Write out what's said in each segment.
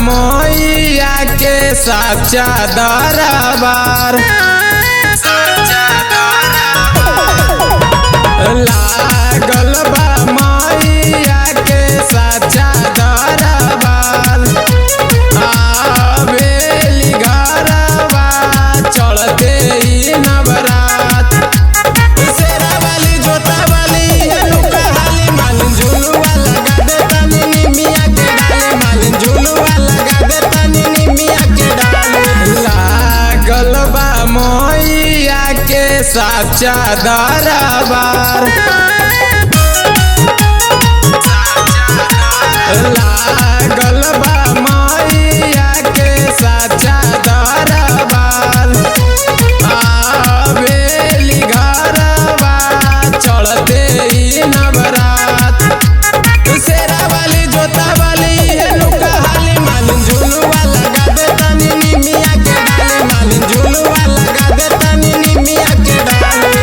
मैया के साचा दरबार लागल बा मैया के साचा दरबार आवेली घरवा चढ़ते ही नवरात शेरा वाली जोता वाली लुका हाली मालिन झुलुआ लगा दे तनी निमिया के डाले मालिन झुलुआ लगा दे तनी निमिया के डाले लागल बा मैया के साचा दरबार लागल बा मैया के साचा दरबार आवेली घरवा चढ़ते ही नवरात शेरा वाली जोता वाली लुका हाली मालिन झुलुआ लगा दे तनी निमिया के डाले मालिन झुलुआ लगा दे तनी निमिया के डाले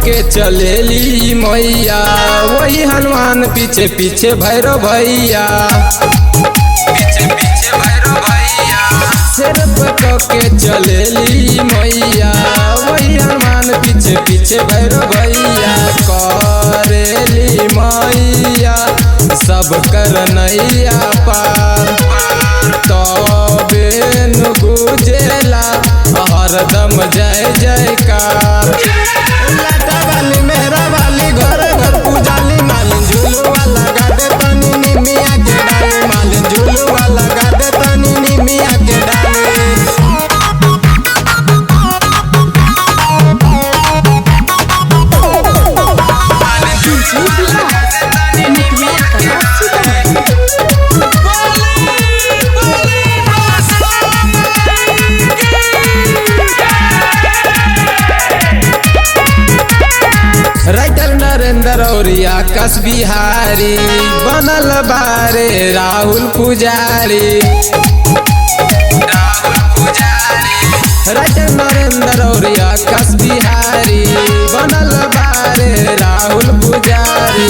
के चलेली मैया वही हनुमान पीछे पीछे भैरव भैया सिर पर के चलेली मैया वही हनुमान पीछे पीछे भैरव भैया करेली मैया सब कर नैया पार तबे नु गुजेला हरदम जय जयकार लाटा वाली मेहरा वाली घर घर पूजाली मालिन झुलुआ लगा दे तनी निमिया के डाले मालिन झुलुआ लगा दे तनी निमिया के डाले राइटर नरेंद्र और आकाश बिहारी बनल बारे राहुल पुजारी राइटर नरेंद्र और आकाश बिहारी बनल बारे राहुल पुजारी